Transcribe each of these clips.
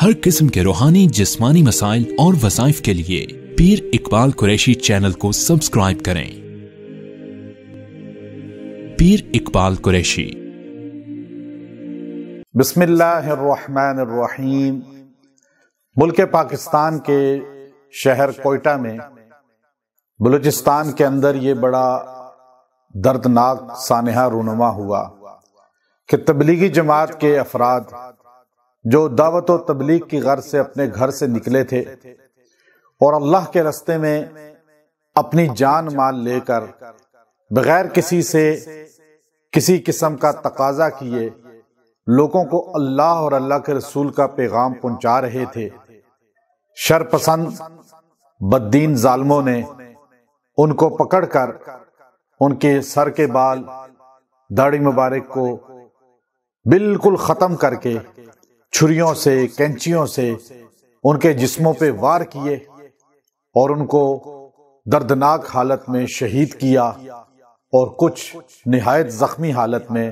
ہر قسم کے روحانی جسمانی مسائل اور وظائف کے لیے پیر اقبال قریشی چینل کو سبسکرائب کریں۔ پیر اقبال قریشی۔ بسم اللہ الرحمن الرحیم۔ ملک پاکستان کے شہر کوئٹہ میں بلوچستان کے اندر یہ بڑا دردناک سانحہ رونما ہوا کہ تبلیغی جماعت کے افراد جو دعوت و تبلیغ کی غرض سے اپنے گھر سے نکلے تھے اور اللہ کے راستے میں اپنی جان مال لے کر بغیر کسی سے کسی قسم کا تقاضا کیے لوگوں کو اللہ اور اللہ کے رسول کا پیغام پہنچا رہے تھے، شر پسند بددین ظالموں نے ان کو پکڑ کر ان کے سر کے بال داڑھی مبارک کو بالکل ختم کر کے چھریوں سے کینچیوں سے ان کے جسموں پہ وار کیے اور ان کو دردناک حالت میں شہید کیا، اور کچھ نہایت زخمی حالت میں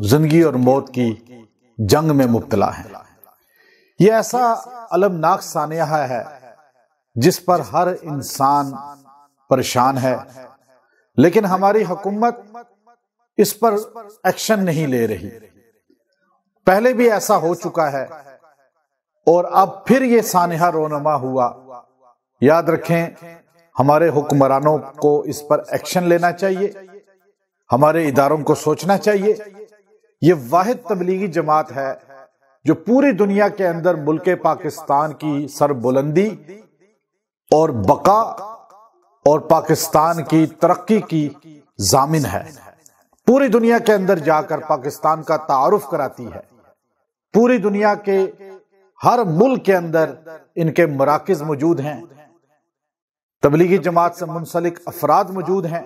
زندگی اور موت کی جنگ میں مبتلا ہیں۔ یہ ایسا المناک سانحہ ہے جس پر ہر انسان پریشان ہے، لیکن ہماری حکومت اس پر ایکشن نہیں لے رہی۔ پہلے بھی ایسا ہو چکا ہے اور اب پھر یہ سانحہ رونما ہوا۔ یاد رکھیں، ہمارے حکمرانوں کو اس پر ایکشن لینا چاہیے، ہمارے اداروں کو سوچنا چاہیے۔ یہ واحد تبلیغی جماعت ہے جو پوری دنیا کے اندر ملک پاکستان کی سربلندی اور بقا اور پاکستان کی ترقی کی ضامن ہے۔ پوری دنیا کے اندر جا کر پاکستان کا تعارف کراتی ہے۔ پوری دنیا کے ہر ملک کے اندر ان کے مراکز موجود ہیں، تبلیغی جماعت سے منسلک افراد موجود ہیں۔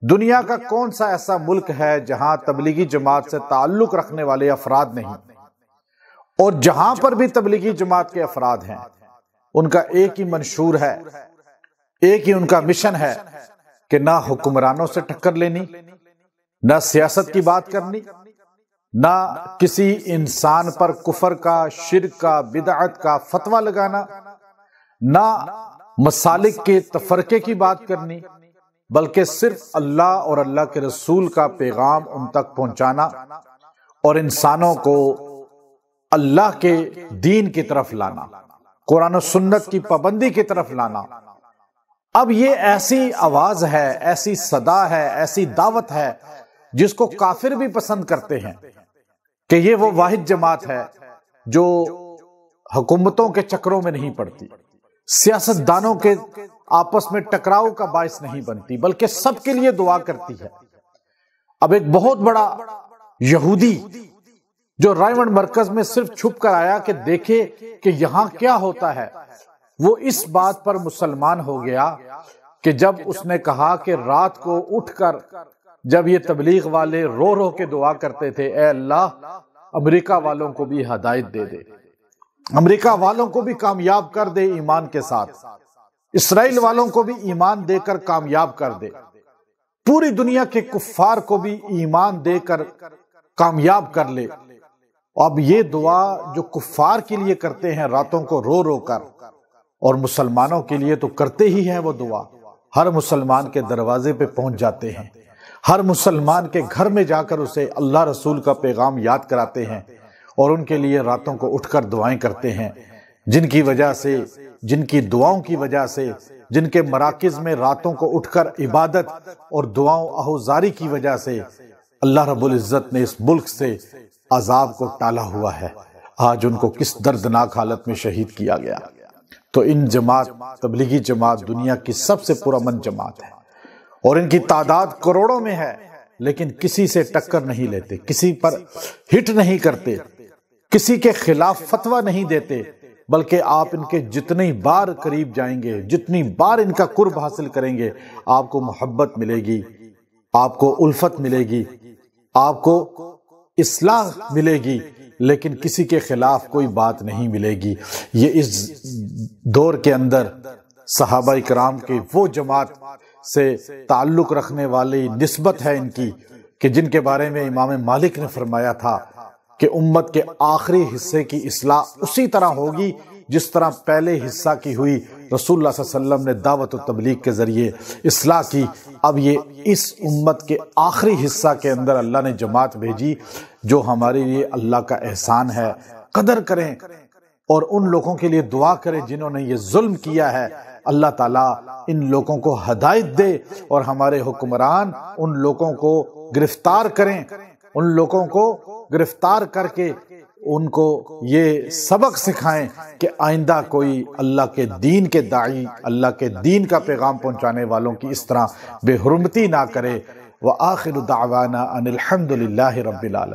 دنیا کا کون سا ایسا ملک ہے جہاں تبلیغی جماعت سے تعلق رکھنے والے افراد نہیں؟ اور جہاں پر بھی تبلیغی جماعت کے افراد ہیں ان کا ایک ہی منشور ہے، ایک ہی ان کا مشن ہے کہ نہ حکمرانوں سے ٹکر لینی، نہ سیاست کی بات کرنی، نہ کسی انسان پر کفر کا، شرک کا، بدعت کا فتویٰ لگانا، نہ مسالک کے تفرقے کی بات کرنی، بلکہ صرف اللہ اور اللہ کے رسول کا پیغام ان تک پہنچانا اور انسانوں کو اللہ کے دین کی طرف لانا، قرآن و سنت کی پابندی کی طرف لانا۔ اب یہ ایسی آواز ہے، ایسی صدا ہے، ایسی دعوت ہے جس کو کافر بھی پسند کرتے ہیں کہ یہ وہ واحد جماعت ہے جو حکومتوں کے چکروں میں نہیں پڑتی، سیاستدانوں کے آپس میں ٹکراؤ کا باعث نہیں بنتی، بلکہ سب کے لیے دعا کرتی ہے۔ اب ایک بہت بڑا یہودی جو رائمنڈ مرکز میں صرف چھپ کر آیا کہ دیکھے کہ یہاں کیا ہوتا ہے، وہ اس بات پر مسلمان ہو گیا کہ جب اس نے کہا کہ رات کو اٹھ کر جب یہ تبلیغ والے رو رو کے دعا کرتے تھے، اے اللہ امریکہ والوں کو بھی ہدایت دے دے، امریکہ والوں کو بھی کامیاب کر دے ایمان کے ساتھ، اسرائیل والوں کو بھی ایمان دے کر کامیاب کر دے، پوری دنیا کے کفار کو بھی ایمان دے کر کامیاب کر لے۔ اب یہ دعا جو کفار کے لیے کرتے ہیں راتوں کو رو رو کر، اور مسلمانوں کے لیے تو کرتے ہی ہیں، وہ دعا ہر مسلمان کے دروازے پہ پہنچ جاتے ہیں، ہر مسلمان کے گھر میں جا کر اسے اللہ رسول کا پیغام یاد کراتے ہیں اور ان کے لیے راتوں کو اٹھ کر دعائیں کرتے ہیں، جن کی وجہ سے، جن کی دعاؤں کی وجہ سے، جن کے مراکز میں راتوں کو اٹھ کر عبادت اور دعاؤں آہوزاری کی وجہ سے اللہ رب العزت نے اس ملک سے عذاب کو ٹالا ہوا ہے۔ آج ان کو کس دردناک حالت میں شہید کیا گیا۔ تو ان جماعت، تبلیغی جماعت دنیا کی سب سے پرامن جماعت ہے اور ان کی تعداد کروڑوں میں ہے، لیکن کسی سے ٹکر نہیں لیتے، کسی پر ہٹ نہیں کرتے، کسی کے خلاف فتویٰ نہیں دیتے، بلکہ آپ ان کے جتنی بار قریب جائیں گے، جتنی بار ان کا قرب حاصل کریں گے، آپ کو محبت ملے گی، آپ کو الفت ملے گی، آپ کو اصلاح ملے گی، لیکن کسی کے خلاف کوئی بات نہیں ملے گی۔ یہ اس دور کے اندر صحابہ کرام کے وہ جماعت سے تعلق رکھنے والی نسبت ہے ان کی کہ جن کے بارے میں امام مالک نے فرمایا تھا کہ امت کے آخری حصے کی اصلاح اسی طرح ہوگی جس طرح پہلے حصہ کی ہوئی۔ رسول اللہ صلی اللہ علیہ وسلم نے دعوت و تبلیغ کے ذریعے اصلاح کی، اب یہ اس امت کے آخری حصہ کے اندر اللہ نے جماعت بھیجی، جو ہمارے لیے اللہ کا احسان ہے۔ قدر کریں اور ان لوگوں کے لیے دعا کریں جنہوں نے یہ ظلم کیا ہے۔ اللہ تعالیٰ ان لوگوں کو ہدایت دے اور ہمارے حکمران ان لوگوں کو گرفتار کریں، ان لوگوں کو گرفتار کر کے ان کو یہ سبق سکھائیں کہ آئندہ کوئی اللہ کے دین کے داعی، اللہ کے دین کا پیغام پہنچانے والوں کی اس طرح بے حرمتی نہ کرے۔ وآخر دعوانا ان الحمد للہ رب العالمین۔